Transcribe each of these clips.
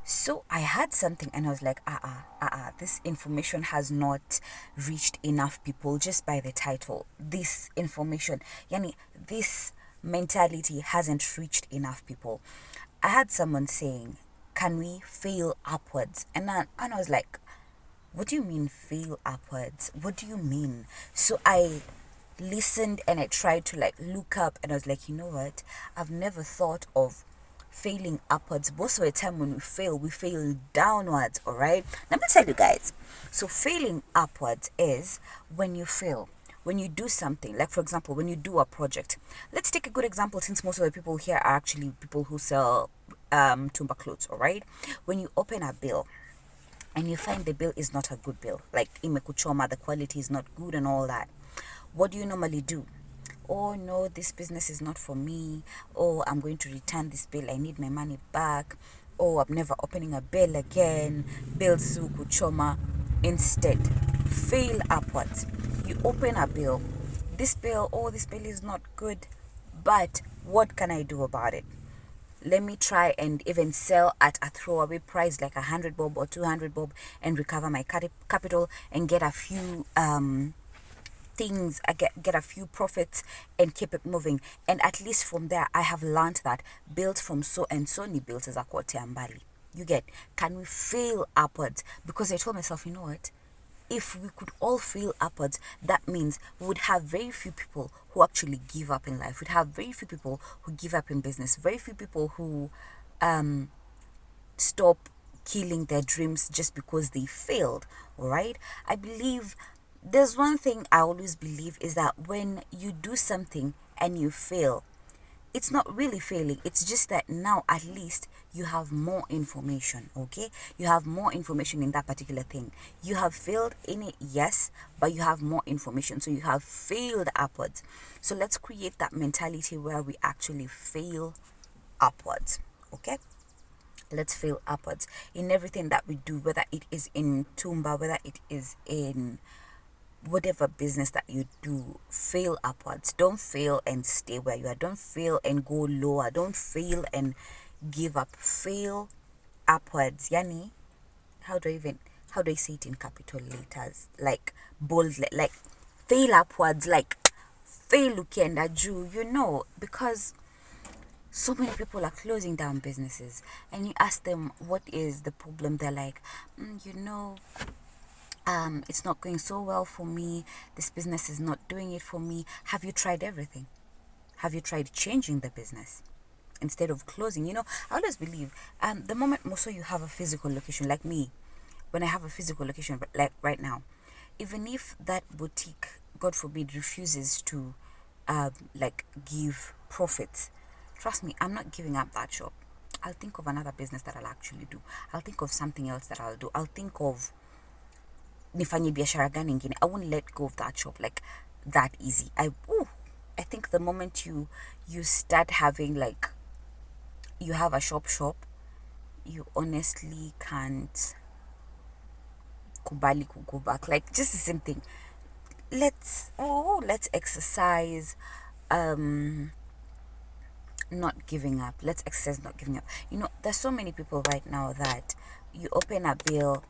So I had something and I was like, this information has not reached enough people just by the title. This information, yani, this mentality hasn't reached enough people. I had someone saying, can we fail upwards? And I was like, what do you mean fail upwards? What do you mean? So I listened and I tried to like look up and I was like, you know what? I've never thought of failing upwards. Most of the time when we fail downwards, all right? Let me tell you guys. So failing upwards is when you fail. When you do something, like for example, when you do a project. Let's take a good example since most of the people here are actually people who sell tumba clothes, all right? When you open a bill and you find the bill is not a good bill, like imekuchoma, the quality is not good and all that, what do you normally do? Oh no, this business is not for me. Oh, I'm going to return this bill, I need my money back. Oh, I'm never opening a bill again. Bill kuchoma. Instead, fail upwards. You open a bill. This bill is not good, but what can I do about it? Let me try and even sell at a throwaway price like 100 bob or 200 bob and recover my capital and get a few things. I get a few profits and keep it moving. And at least from there I have learned that built from so and so ni built as a mbali. You get, can we fail upwards? Because I told myself, you know what, if we could all fail upwards, that means we would have very few people who actually give up in life. We'd have very few people who give up in business, very few people who stop killing their dreams just because they failed. All right, I believe there's one thing I always believe is that when you do something and you fail, it's not really failing, it's just that now at least you have more information. Okay, you have more information in that particular thing. You have failed in it, yes, but you have more information, so you have failed upwards. So let's create that mentality where we actually fail upwards. Okay, let's fail upwards in everything that we do, whether it is in tumba, whether it is in whatever business that you do. Fail upwards. Don't fail and stay where you are. Don't fail and go lower. Don't fail and give up. Fail upwards. Yani, how do I say it in capital letters, like bold, like fail upwards, like fail ukienda juu, because so many people are closing down businesses and you ask them what is the problem, they're like, it's not going so well for me. This business is not doing it for me. Have you tried everything? Have you tried changing the business instead of closing? I always believe the moment also you have a physical location, like me, when I have a physical location, like right now, even if that boutique, God forbid, refuses to give profits, trust me, I'm not giving up that shop. I'll think of another business that I'll actually do. I'll think of something else that I'll do. I'll think of nifanye biashara gani ingine. I won't let go of that shop like that easy. I think the moment you start having, like, you have a shop, you honestly can't kubali go back. Like, just the same thing. Let's exercise not giving up. Let's exercise not giving up. There's so many people right now that you open a bill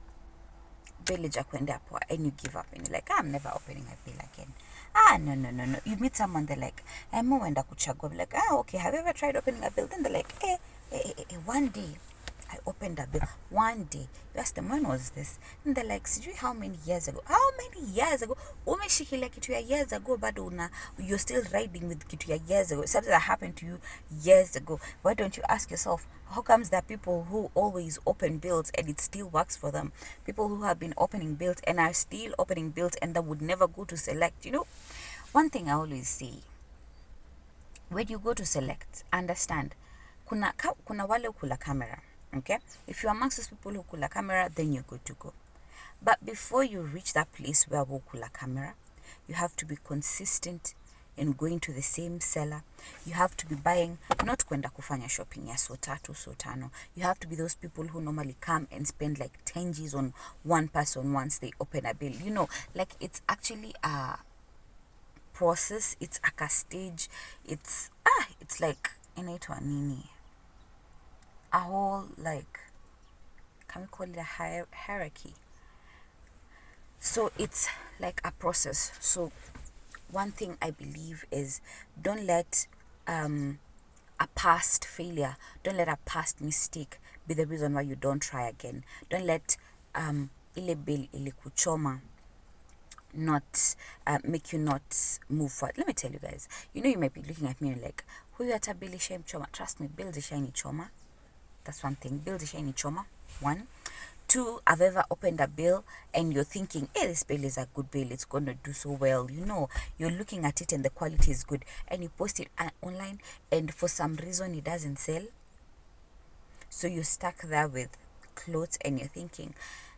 village and you give up and you're like, I'm never opening a bill again. No. You meet someone, they're like, I'm wenda kuchagua. Like, okay, have you ever tried opening a bill? Then they're like, one day I opened a bill. One day. You ask them, when was this? And they're like, sijui how many years ago. How many years ago? Umeshikilia kitu ya years ago, bado you're still riding with kitu ya years ago. Something that happened to you years ago. Why don't you ask yourself, how comes that people who always open bills and it still works for them, people who have been opening bills and are still opening bills and that would never go to select? One thing I always say, when you go to select, understand, kuna wale kula camera. Okay, if you're amongst those people who kula camera, then you're good to go. But before you reach that place where we kula camera, you have to be consistent in going to the same seller. You have to be buying, not kwenda kufanya shopping ya so tatu so tano. You have to be those people who normally come and spend like 10 G's on one person once they open a bill. Like, it's actually a process. It's like a stage. It's like inaitwa nini, a whole, like, can we call it a hierarchy? So it's like a process. So one thing I believe is, don't let a past failure, don't let a past mistake be the reason why you don't try again. Don't let ile bill ile kuchoma not make you not move forward. Let me tell you guys, you might be looking at me and like, who you at a bill shame choma? Trust me, build a shiny choma. That's one thing. Build a shiny choma. One. Two, I've ever opened a bill and you're thinking, hey, this bill is a good bill, it's going to do so well. You're looking at it and the quality is good, and you post it online and for some reason it doesn't sell. So you're stuck there with clothes and you're thinking,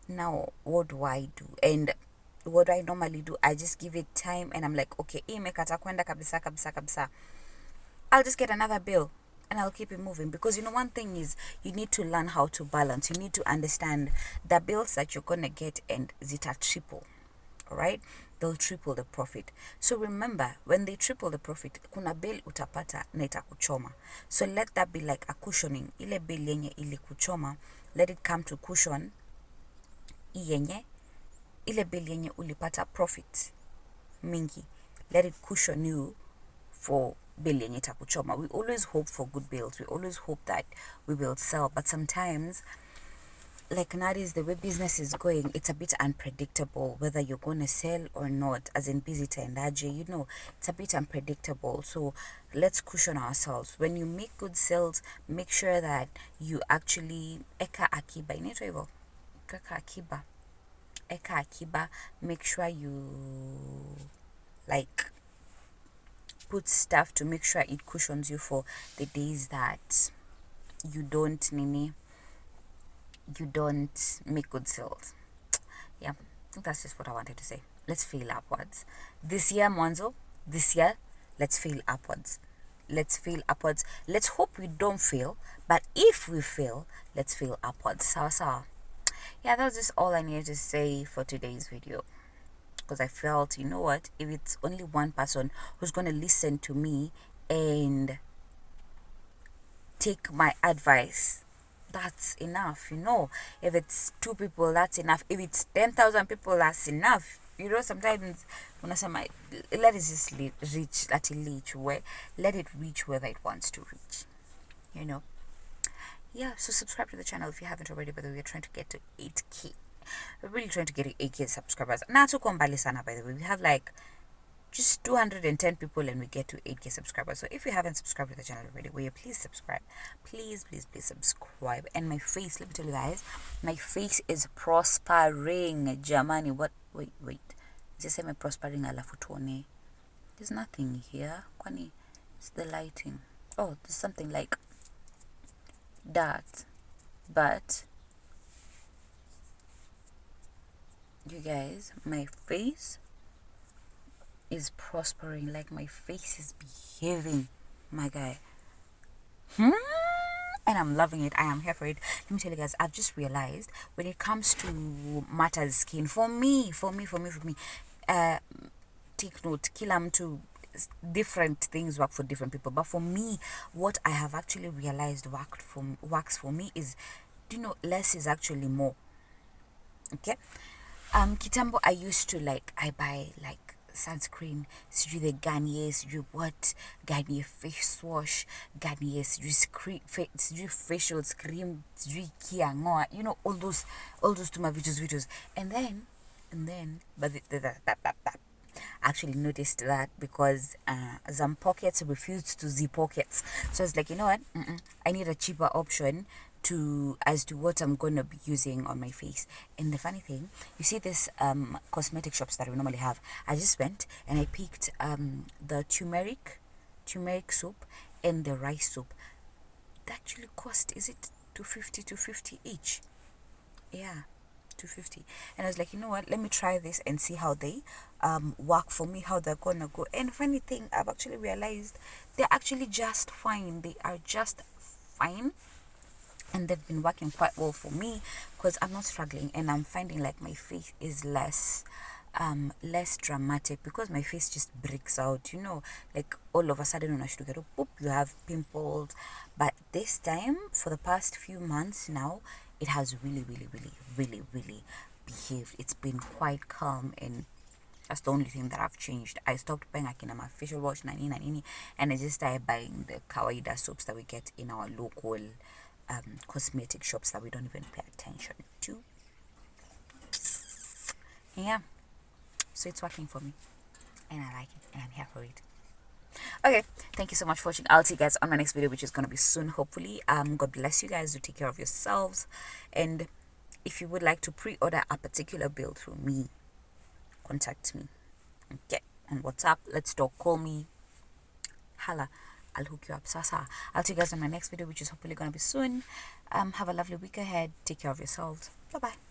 now what do I do? And what do I normally do? I just give it time and I'm like, okay, imekata kwenda kabisa kabisa kabisa. I'll just get another bill and I'll keep it moving. Because one thing is, you need to learn how to balance. You need to understand the bills that you're gonna get and zita triple. Alright? They'll triple the profit. So remember, when they triple the profit, kuna bill utapata na itakuchoma. So let that be like a cushioning. Ile bill yenye ili kuchoma, let it come to cushion yenye ile bill yenye ulipata profit mingi. Let it cushion you for bill yenye itakuchoma. We always hope for good bills. We always hope that we will sell. But sometimes, like nowadays, the way business is going, it's a bit unpredictable whether you're going to sell or not. As in busy tendaje, it's a bit unpredictable. So let's cushion ourselves. When you make good sales, make sure that you actually eka akiba. Inaitwa hivyo? Eka akiba. Eka akiba. Make sure you like put stuff to make sure it cushions you for the days that you don't make good sales. Yeah, I think that's just what I wanted to say. Let's fail upwards this year, Monzo. This year, let's fail upwards. Let's hope we don't fail, but if we fail, let's fail upwards. Sawa. Yeah, that's just all I needed to say for today's video. Because I felt, if it's only one person who's going to listen to me and take my advice, that's enough. If it's 2 people, that's enough. If it's 10,000 people, that's enough. Sometimes when I say let it just let it reach where it wants to reach. Yeah, so subscribe to the channel if you haven't already. By the way, we're trying to get to 8K. We're really trying to get to 8K subscribers. Now to Kombali Sana, by the way, we have like just 210 people and we get to 8K subscribers. So if you haven't subscribed to the channel already, will you please subscribe? Please subscribe. And my face, let me tell you guys, my face is prospering. Jamani, what? Wait. Just say my prospering alafu tuone. There's nothing here. Kwani, it's the lighting. Oh, there's something like that. But you guys, my face is prospering. Like my face is behaving, my guy. And I'm loving it. I am here for it. Let me tell you guys, I've just realized when it comes to matters skin, for me, take note, kila mtu, different things work for different people, but for me, what I have actually realized works for me is, less is actually more. Okay. Kitambo, I used to I buy sunscreen, sijui the Garnier, sijui what, Garnier face wash, Garnier, sijui facial cream, sijui kiangoa, all those to my videos, and then, but I actually noticed that because some pockets refused to zip pockets, so I was like, you know what, I need a cheaper option as to what I'm gonna be using on my face. And the funny thing, you see this cosmetic shops that we normally have, I just went and I picked the turmeric soup and the rice soup. That actually cost, is it 250 each? Yeah, 250. And I was like, you know what, let me try this and see how they work for me, how they're gonna go. And funny thing, I've actually realized they're actually just fine. They are just fine. And they've been working quite well for me because I'm not struggling and I'm finding like my face is less dramatic because my face just breaks out, like all of a sudden when I should get up, you have pimples. But this time, for the past few months now, it has really, really, really, really, really behaved. It's been quite calm, and that's the only thing that I've changed. I stopped buying my facial wash nani, and I just started buying the kawaida soaps that we get in our local cosmetic shops that we don't even pay attention to. Yeah, so it's working for me, and I like it, and I'm here for it. Okay, thank you so much for watching. I'll see you guys on my next video, which is gonna be soon, hopefully. God bless you guys. Do take care of yourselves, and if you would like to pre-order a particular build through me, contact me. Okay, on WhatsApp. Let's talk. Call me. Holla. I'll hook you up. Sasa. I'll see you guys on my next video, which is hopefully gonna be soon. Have a lovely week ahead. Take care of yourselves. Bye bye.